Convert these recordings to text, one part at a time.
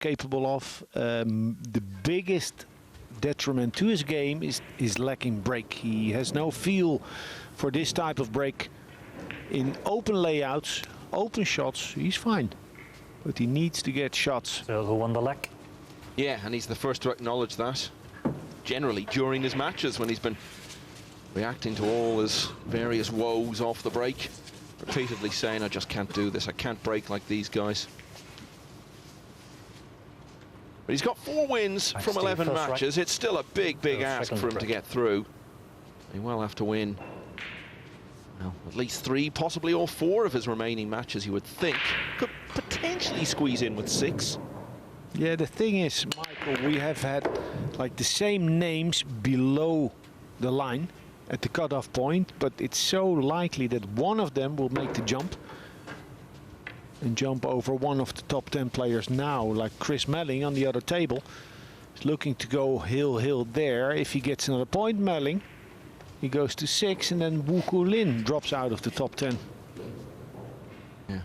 capable of. The biggest detriment to his game is lacking break. He has no feel for this type of break. In open layouts, open shots, he's fine. But he needs to get shots. So who won the leg? Yeah, and he's the first to acknowledge that. Generally, during his matches, when he's been reacting to all his various woes off the break, repeatedly saying, I just can't do this, I can't break like these guys. But he's got 4 wins from 11 matches. It's still a big ask for him to get through. He will have to win, well, at least 3, possibly all 4 of his remaining matches, you would think. Could potentially squeeze in with 6. Yeah, the thing is, Michael, we have had like the same names below the line at the cutoff point, but it's so likely that one of them will make the jump and jump over one of the top 10 players now, like Chris Melling on the other table. He's looking to go hill there. If he gets another point, Melling, he goes to 6, and then Wu Lin drops out of the top 10. Yeah,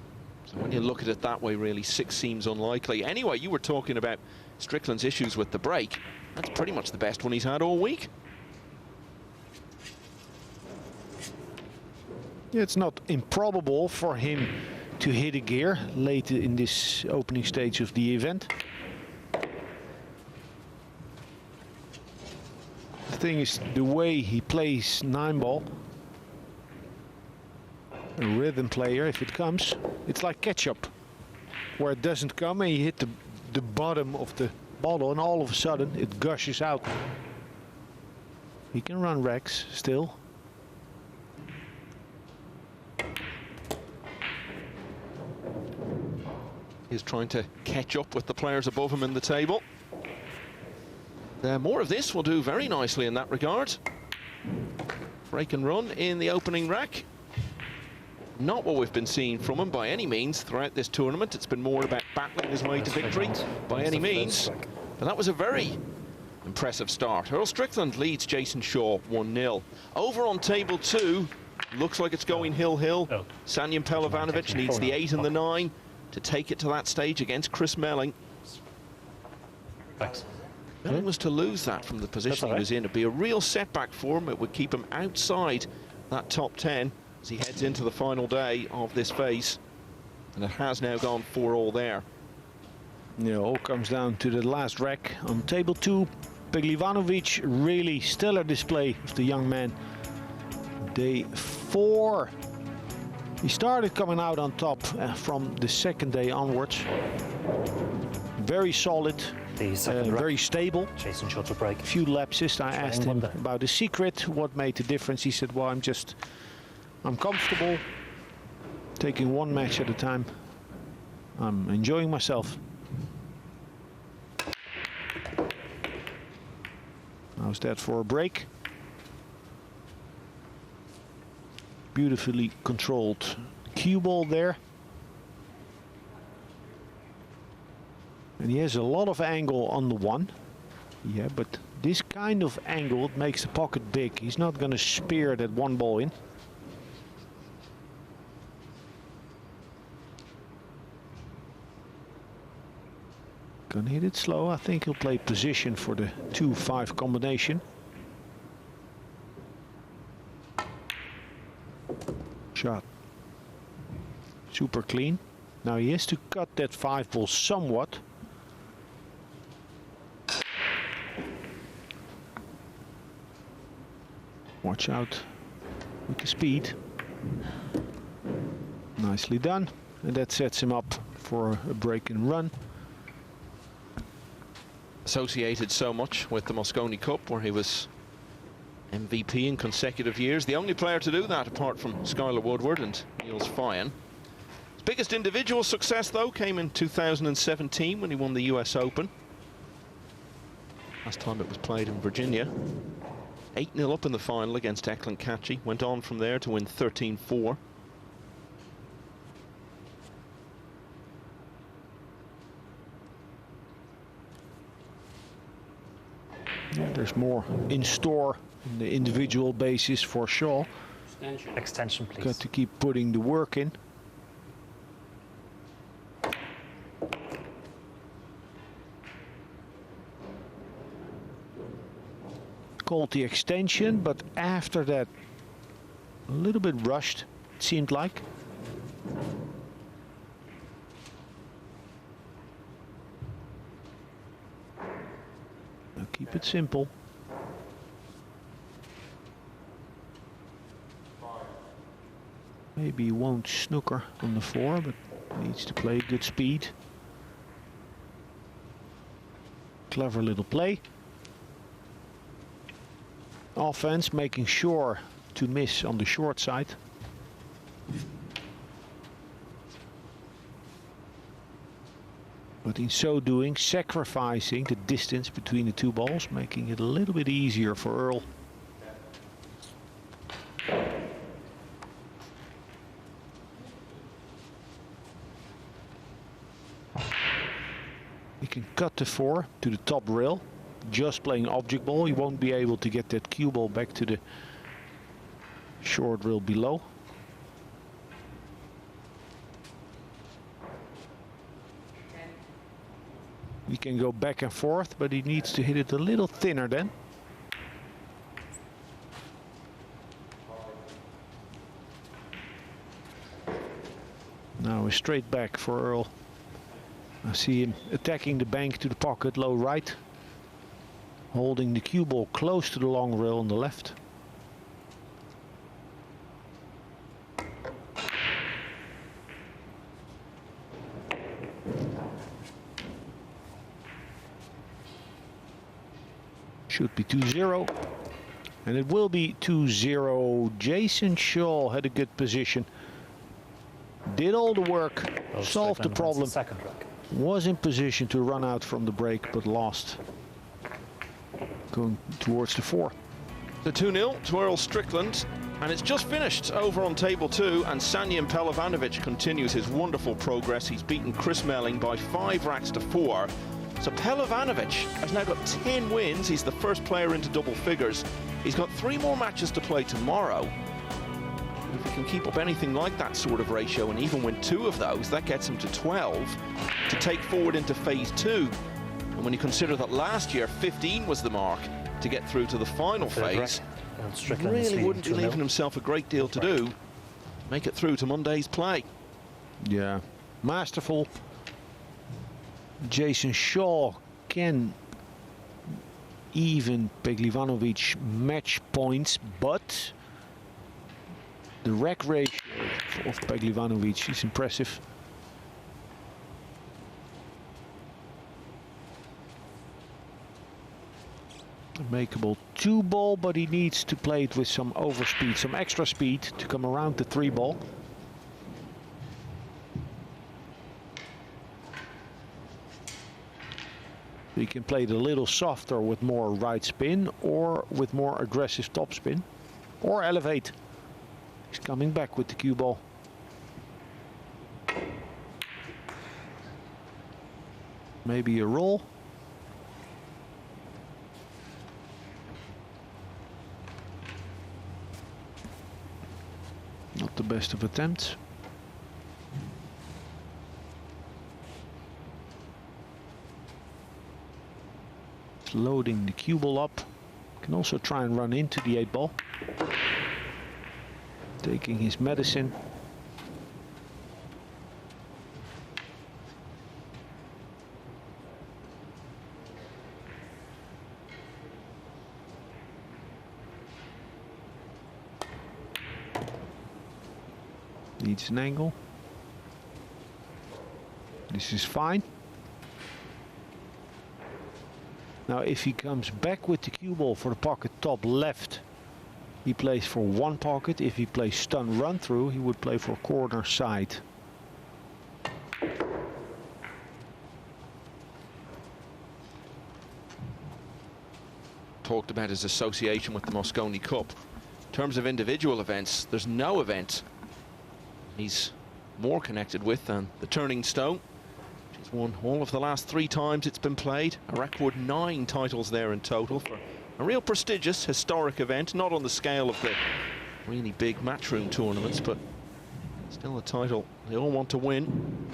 so when you look at it that way, really, 6 seems unlikely. Anyway, you were talking about Strickland's issues with the break. That's pretty much the best one he's had all week. Yeah, it's not improbable for him to hit a gear late in this opening stage of the event. The thing is, the way he plays 9-ball, a rhythm player, if it comes, it's like ketchup, where it doesn't come and you hit the bottom of the bottle and all of a sudden it gushes out. He can run racks still. He's trying to catch up with the players above him in the table. More of this will do very nicely in that regard. Break and run in the opening rack. Not what we've been seeing from him by any means throughout this tournament. It's been more about battling his way to victory by any means. But that was a very impressive start. Earl Strickland leads Jayson Shaw 1-0. Over on table 2, looks like it's going hill. Sanyan Pelovanovic needs the 8 and the 9 to take it to that stage against Chris Melling. Thanks. Melling was to lose that from the position he was in. It'd be a real setback for him. It would keep him outside that top 10 as he heads into the final day of this phase. And it has now gone 4-all there. Yeah, all comes down to the last rack on table 2. Pelovanovic, really stellar display of the young man. Day 4. He started coming out on top from the second day onwards. Very solid, very stable. Jayson shot to break. A few lapses. I asked him about the secret, what made the difference. He said, well, I'm comfortable taking one match at a time. I'm enjoying myself. How's that for a break? Beautifully controlled cue ball there. And he has a lot of angle on the 1. Yeah, but this kind of angle makes the pocket big. He's not going to spear that 1 ball in. Gonna hit it slow. I think he'll play position for the 2-5 combination. Shot. Super clean. Now he has to cut that 5 ball somewhat. Watch out with the speed. Nicely done. And that sets him up for a break and run. Associated so much with the Mosconi Cup, where he was MVP in consecutive years. The only player to do that apart from Skylar Woodward and Niels Fyan. His biggest individual success, though, came in 2017 when he won the US Open. Last time it was played in Virginia. 8-0 up in the final against Eklund Kachi. Went on from there to win 13-4. Yeah, there's more in store on the individual basis for Shaw. Extension, please. Got to keep putting the work in. called the extension, but after that, a little bit rushed, it seemed like. Now keep it simple. Maybe he won't snooker on the 4, but needs to play good speed. Clever little play. Offense, making sure to miss on the short side. But in so doing, sacrificing the distance between the two balls, making it a little bit easier for Earl. He can cut the 4 to the top rail, just playing object ball. He won't be able to get that cue ball back to the short rail below. He can go back and forth, but he needs to hit it a little thinner then. Now a straight back for Earl. I see him attacking the bank to the pocket, low right. Holding the cue ball close to the long rail on the left. Should be 2-0. And it will be 2-0. Jayson Shaw had a good position. Did all the work, solved the problem. Second rack. Was in position to run out from the break, but lost. Going towards the 4. The 2-0 to Earl Strickland, and it's just finished over on table 2, and Sanjin Pelovanovic continues his wonderful progress. He's beaten Chris Melling by 5 racks to 4. So Pelovanovic has now got 10 wins. He's the first player into double figures. He's got 3 more matches to play tomorrow. If he can keep up anything like that sort of ratio and even win 2 of those, that gets him to 12 to take forward into phase 2. And when you consider that last year 15 was the mark to get through to the final phase, really wouldn't be leaving himself a great deal to do. Make it through to Monday's play. Yeah, masterful. Jayson Shaw can even Peglivanovic match points, but the rack ratio of Peglivanovic is impressive. A makeable 2 ball, but he needs to play it with some overspeed, some extra speed to come around the 3 ball. He can play it a little softer with more right spin or with more aggressive top spin or elevate. He's coming back with the cue ball. Maybe a roll. Not the best of attempts. Loading the cue ball up. Can also try and run into the 8 ball. Taking his medicine. Needs an angle. This is fine. Now if he comes back with the cue ball for the pocket top left, he plays for 1 pocket. If he plays stun run through, he would play for corner side. Talked about his association with the Mosconi Cup. In terms of individual events, there's no event he's more connected with than the Turning Stone. He's won all of the last 3 times it's been played. A record 9 titles there in total for a real prestigious, historic event. Not on the scale of the really big Matchroom tournaments, but still a title they all want to win.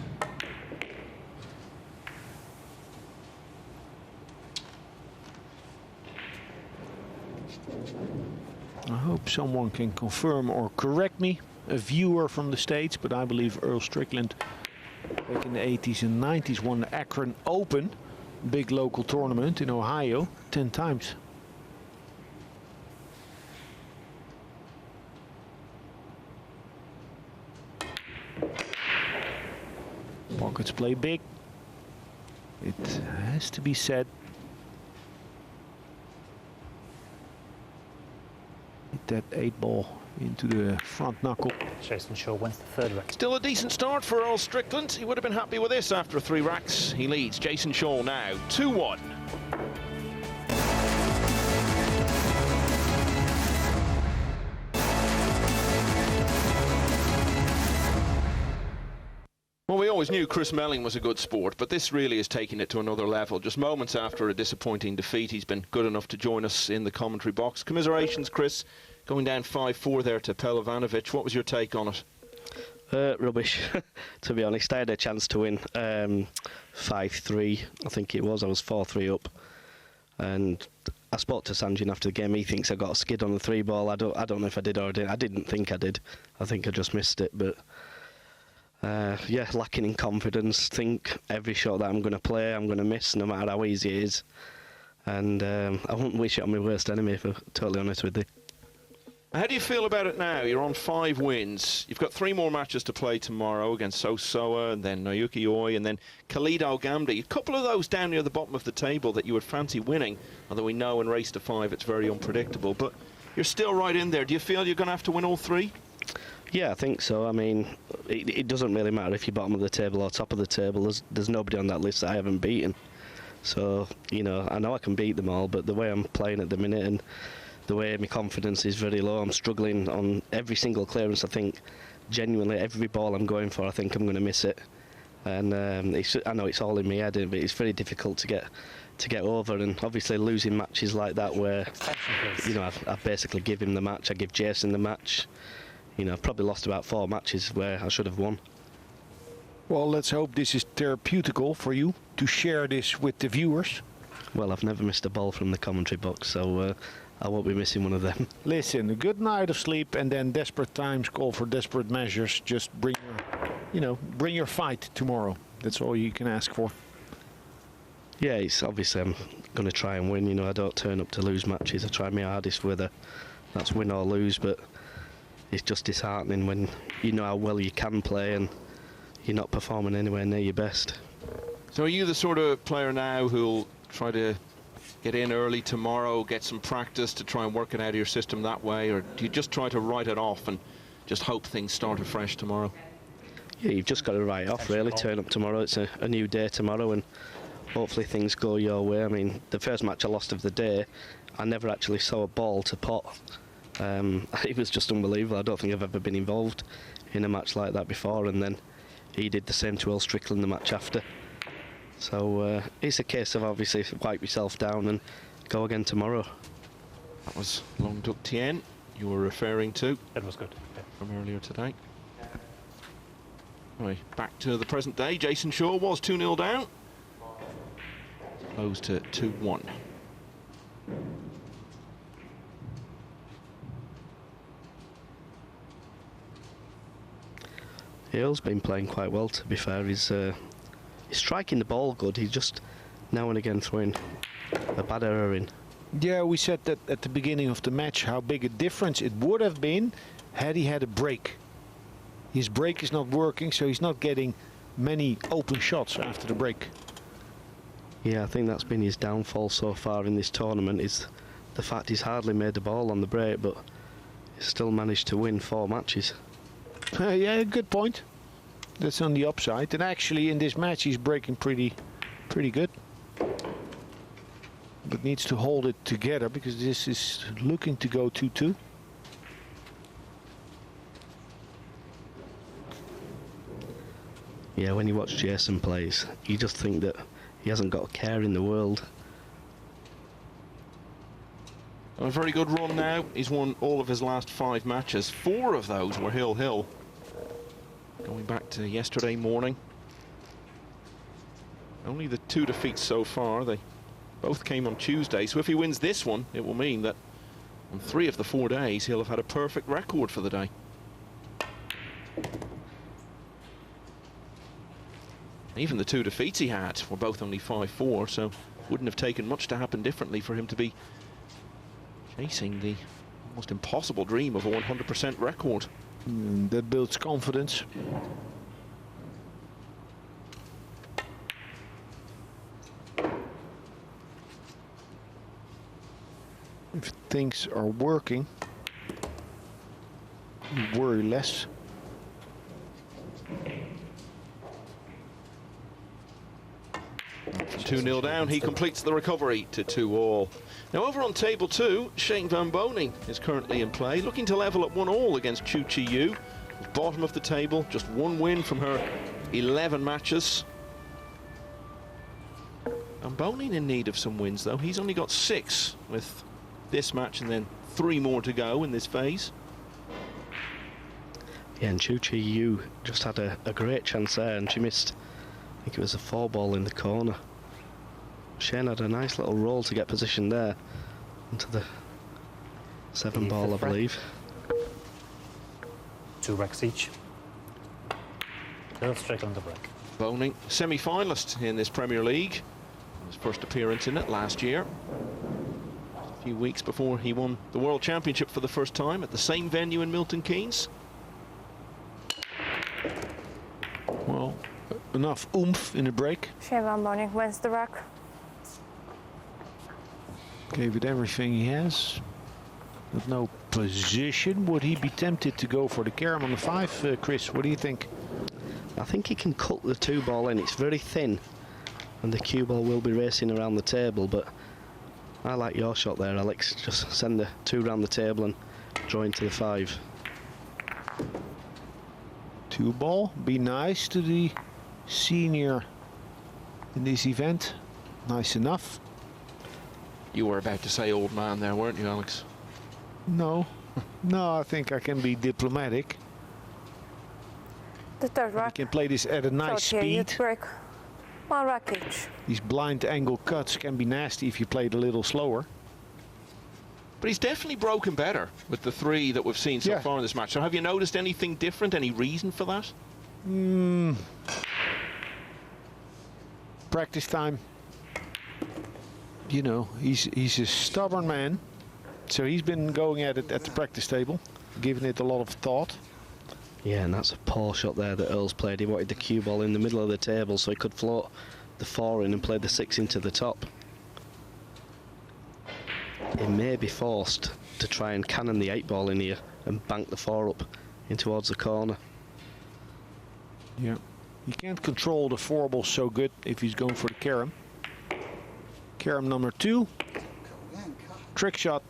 I hope someone can confirm or correct me, a viewer from the States, but I believe Earl Strickland back in the 80s and 90s won the Akron Open, big local tournament in Ohio, 10 times. Pockets play big. It has to be said. Hit that 8-ball into the front knuckle. Jayson Shaw wins the third rack. Still a decent start for Earl Strickland. He would have been happy with this after 3 racks. He leads Jayson Shaw now 2-1. Well, we always knew Chris Melling was a good sport, but this really is taking it to another level. Just moments after a disappointing defeat, he's been good enough to join us in the commentary box. Commiserations, Chris, going down 5-4 there to Pelovanovic. What was your take on it? Rubbish, to be honest. I had a chance to win 5-3, I think it was. I was 4-3 up. And I spoke to Sanjin after the game. He thinks I got a skid on the 3-ball. I don't know if I did or I didn't. I didn't think I did. I think I just missed it, but... yeah, lacking in confidence. Think every shot that I'm going to play, I'm going to miss, no matter how easy it is. And I wouldn't wish it on my worst enemy, if I'm totally honest with you. How do you feel about it now? You're on 5 wins. You've got 3 more matches to play tomorrow against Sosoa, and then Nayuki Oi, and then Khalid Al-Ghamdi. A couple of those down near the bottom of the table that you would fancy winning, although we know in race to 5 it's very unpredictable. But you're still right in there. Do you feel you're going to have to win all 3? Yeah, I think so. I mean, it doesn't really matter if you're bottom of the table or top of the table. There's nobody on that list that I haven't beaten. So, you know I can beat them all, but the way I'm playing at the minute and the way my confidence is very low, I'm struggling on every single clearance. I think, genuinely, every ball I'm going for, I think I'm going to miss it. And I know it's all in my head, but it's very difficult to get over. And obviously losing matches like that where, you know, I basically give him the match, I give Jayson the match. You know, I've probably lost about 4 matches where I should have won. Well, let's hope this is therapeutical for you to share this with the viewers. Well, I've never missed a ball from the commentary box, so I won't be missing one of them. Listen, a good night of sleep, and then desperate times call for desperate measures. Just bring your fight tomorrow. That's all you can ask for. Yeah, it's obviously I'm going to try and win. You know, I don't turn up to lose matches. I try my hardest, whether that's win or lose, but it's just disheartening when you know how well you can play and you're not performing anywhere near your best. So are you the sort of player now who'll try to get in early tomorrow, get some practice to try and work it out of your system that way, or do you just try to write it off and just hope things start afresh tomorrow? Yeah, you've just got to write it off, really. Turn up tomorrow. It's a new day tomorrow, and hopefully things go your way. I mean, the first match I lost of the day, I never actually saw a ball to pot. It was just unbelievable. I don't think I've ever been involved in a match like that before, and then he did the same to Earl Strickland the match after. So it's a case of obviously wipe yourself down and go again tomorrow. That was Long Duc Tien you were referring to. It was good. Yeah. From earlier today. Anyway, back to the present day. Jayson Shaw was 2-0 down. Close to 2-1. Earl's been playing quite well, to be fair. He's striking the ball good. He's just now and again throwing a bad error in. Yeah, we said that at the beginning of the match, how big a difference it would have been had he had a break. His break is not working, so he's not getting many open shots after the break. Yeah, I think that's been his downfall so far in this tournament, is the fact he's hardly made the ball on the break, but he's still managed to win 4 matches. Yeah, good point. That's on the upside. And actually, in this match, he's breaking pretty good. But needs to hold it together because this is looking to go 2-2. Yeah, when you watch Jayson plays, you just think that he hasn't got a care in the world. A very good run now. He's won all of his last 5 matches. 4 of those were hill-hill. Going back to yesterday morning. Only the 2 defeats so far. They both came on Tuesday. So if he wins this one, it will mean that On 3 of the 4 days, he'll have had a perfect record for the day. Even the 2 defeats he had were both only 5-4, so wouldn't have taken much to happen differently for him to be chasing the almost impossible dream of a 100% record. That builds confidence. If things are working, you worry less. From 2-0 down, he completes the recovery to 2-all. Now over on table 2, Shane Van Boning is currently in play, looking to level at 1-all against Chu Chi Yu. Bottom of the table, just 1 win from her 11 matches. Van Boning in need of some wins though. He's only got 6 with this match and then 3 more to go in this phase. Yeah, and Chu Chi Yu just had a great chance there and she missed, I think it was a 4-ball in the corner. Shane had a nice little roll to get position there into the 7-ball, I believe. 2 racks each. Earl Strickland the break. Boning, semi-finalist in this Premier League. His first appearance in it last year. A few weeks before he won the World Championship for the first time at the same venue in Milton Keynes. Well, enough oomph in the break. Shane Van Boning wins the rack. Gave it everything he has. With no position. Would he be tempted to go for the carom on the 5? Chris, what do you think? I think he can cut the 2-ball in. It's very thin and the cue ball will be racing around the table, but I like your shot there, Alex. Just send the 2 round the table and draw into the 5. 2-ball. Be nice to the senior in this event. Nice enough. You were about to say old man there, weren't you, Alex? No. No, I think I can be diplomatic. The third You rack. can play this at a nice Short here, speed. you'd break 1 rack each. These blind angle cuts can be nasty if you play it a little slower. But he's definitely broken better with the 3 that we've seen so Yeah. far in this match. So have you noticed anything different? Any reason for that? Practice time. You know, he's a stubborn man. So he's been going at it at the practice table, giving it a lot of thought. Yeah, and that's a poor shot there that Earl's played. He wanted the cue ball in the middle of the table so he could float the 4 in and play the 6 into the top. He may be forced to try and cannon the 8-ball in here and bank the 4 up in towards the corner. Yeah. He can't control the 4-ball so good if he's going for the carom. Carom number 2. Trick shot.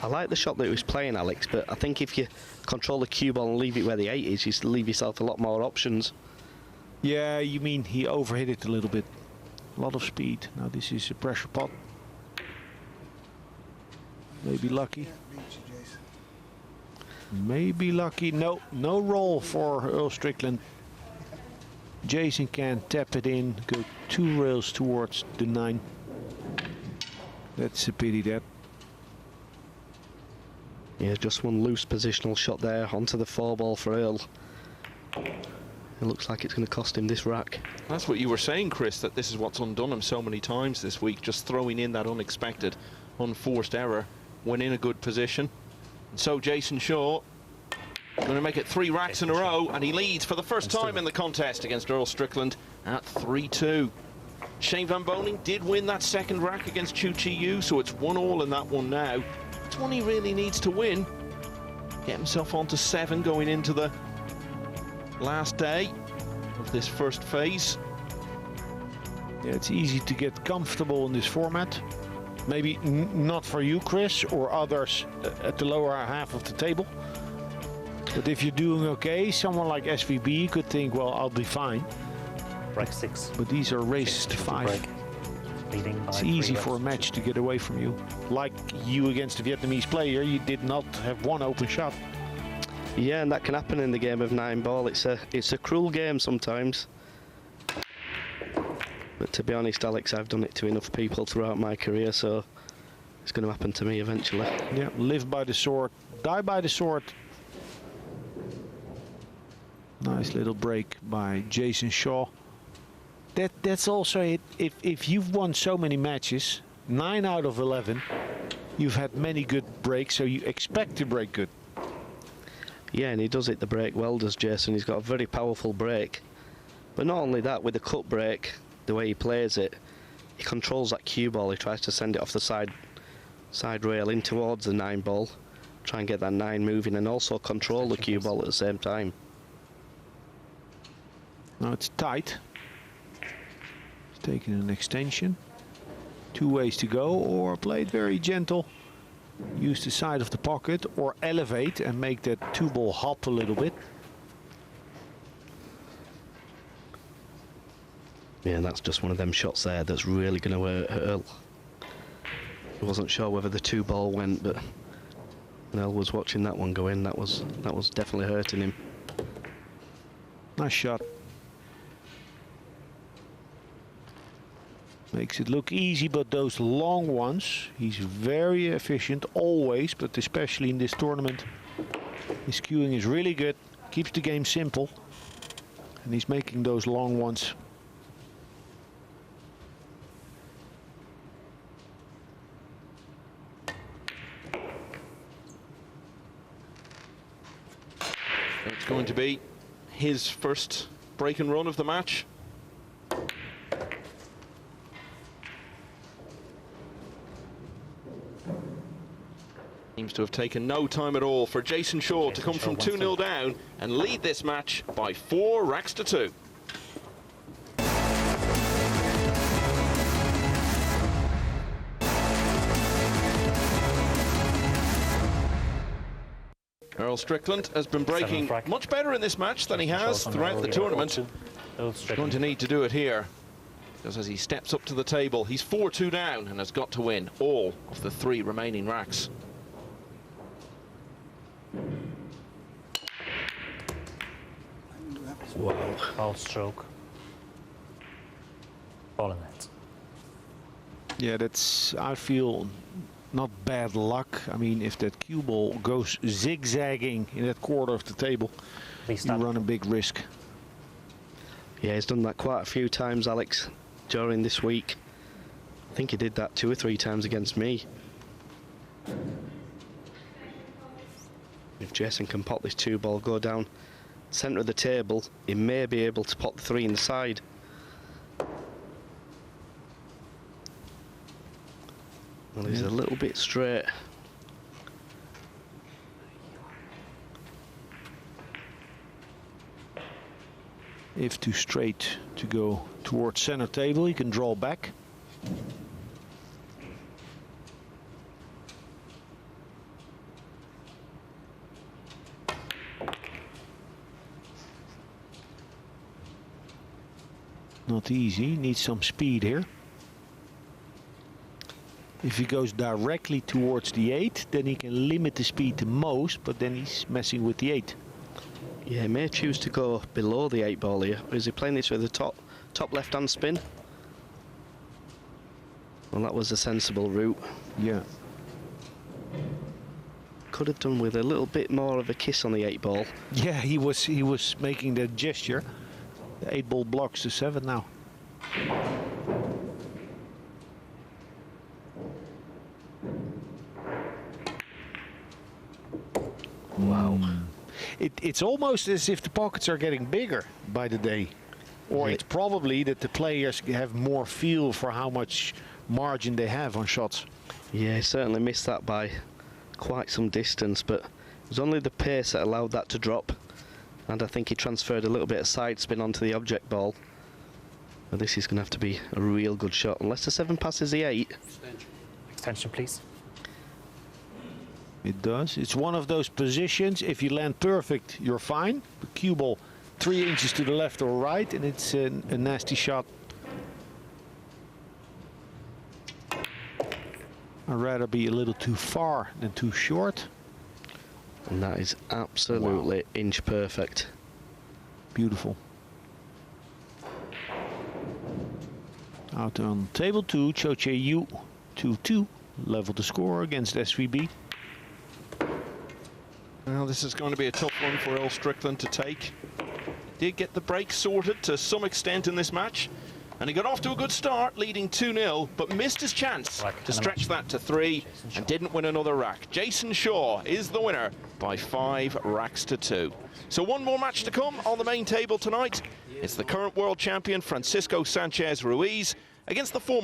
I like the shot that he was playing, Alex, but I think if you control the cue ball and leave it where the 8 is, you leave yourself a lot more options. Yeah, you mean he overhit it a little bit. A lot of speed. Now this is a pressure pot. Maybe lucky. Maybe lucky. No, no roll for Earl Strickland. Jayson can tap it in, go 2 rails towards the 9. That's a pity that. Yeah, just one loose positional shot there onto the 4-ball for Earl. It looks like it's going to cost him this rack. That's what you were saying, Chris, that this is what's undone him so many times this week, just throwing in that unexpected, unforced error when in a good position. And so Jayson Shaw going to make it 3 racks in a row, and he leads for the first time in the contest against Earl Strickland at 3-2. Shane Van Boning did win that 2nd rack against Chu Chi Yu, so it's 1-all in that one now. It's one he really needs to win. Get himself onto 7 going into the last day of this first phase. Yeah, it's easy to get comfortable in this format. Maybe not for you, Chris, or others at the lower half of the table. But if you're doing okay, someone like SVB could think, well, I'll be fine. Break 6. But these are races to 5. Break. Leading by It's 3 easy racks. for a match to get away from you. Like you against a Vietnamese player, you did not have 1 open shot. Yeah, and that can happen in the game of 9-ball. It's a cruel game sometimes. But to be honest, Alex, I've done it to enough people throughout my career, so It's going to happen to me eventually. Yeah, live by the sword, die by the sword. Nice little break by Jayson Shaw. That's also it. If you've won so many matches, 9 out of 11, you've had many good breaks, so you expect to break good. Yeah, and he does it the break well, does Jayson. He's got a very powerful break. But not only that, with the cut break, the way he plays it, he controls that cue ball. He tries to send it off the side rail in towards the 9 ball, try and get that 9 moving, and also control the cue ball at the same time. Now it's tight. He's taking an extension. 2 ways to go, or play it very gentle. Use the side of the pocket, or elevate and make that 2 ball hop a little bit. Yeah, and that's just one of them shots there that's really going to hurt Earl. I wasn't sure whether the 2 ball went, but when Earl was watching that one go in, that was definitely hurting him. Nice shot. Makes it look easy, but those long ones, he's very efficient always, but especially in this tournament. His cueing is really good, keeps the game simple, and he's making those long ones. It's going to be his first break and run of the match. Seems to have taken no time at all for Jayson Shaw to come from 2-0 down and lead this match by 4 racks to 2. Earl Strickland has been breaking much better in this match than he has throughout the tournament. He's going to need to do it here, because as he steps up to the table, he's 4-2 down and has got to win all of the 3 remaining racks. Wow. Foul stroke. Ball in net. Yeah, that's, I feel, not bad luck. I mean, if that cue ball goes zigzagging in that quarter of the table, you run a big risk. Yeah, he's done that quite a few times, Alex, during this week. I think he did that 2 or 3 times against me. If Jayson can pop this 2 ball, go down centre of the table, he may be able to pop the 3 inside. Well, he's a little bit straight. If too straight to go towards center table, you can draw back. Not easy, needs some speed here. If he goes directly towards the 8, then he can limit the speed the most, but then he's messing with the 8. Yeah, he may choose to go below the 8 ball here. Or is he playing this with the top left-hand spin? Well, that was a sensible route. Yeah. Could have done with a little bit more of a kiss on the 8 ball. Yeah, he was making that gesture. The 8 ball blocks the 7 now. Wow. It's almost as if the pockets are getting bigger by the day. Or Yeah. it's probably that the players have more feel for how much margin they have on shots. Yeah, he certainly missed that by quite some distance, but it was only the pace that allowed that to drop. And I think he transferred a little bit of side spin onto the object ball. But this is going to have to be a real good shot, unless the 7 passes the 8. Extension, please. It does. It's one of those positions, if you land perfect, you're fine. The cue ball 3 inches to the left or right, and it's a nasty shot. I'd rather be a little too far than too short. And that is absolutely inch perfect. Beautiful. Out on table 2, Cho Che Yu, 2-2. level the score against SVB. Well, this is going to be a tough one for Earl Strickland to take. Did get the break sorted to some extent in this match, and he got off to a good start, leading 2-0, but missed his chance to stretch that to 3 and didn't win another rack. Jayson Shaw is the winner by 5 racks to 2. So one more match to come on the main table tonight. It's the current world champion Francisco Sanchez Ruiz against the former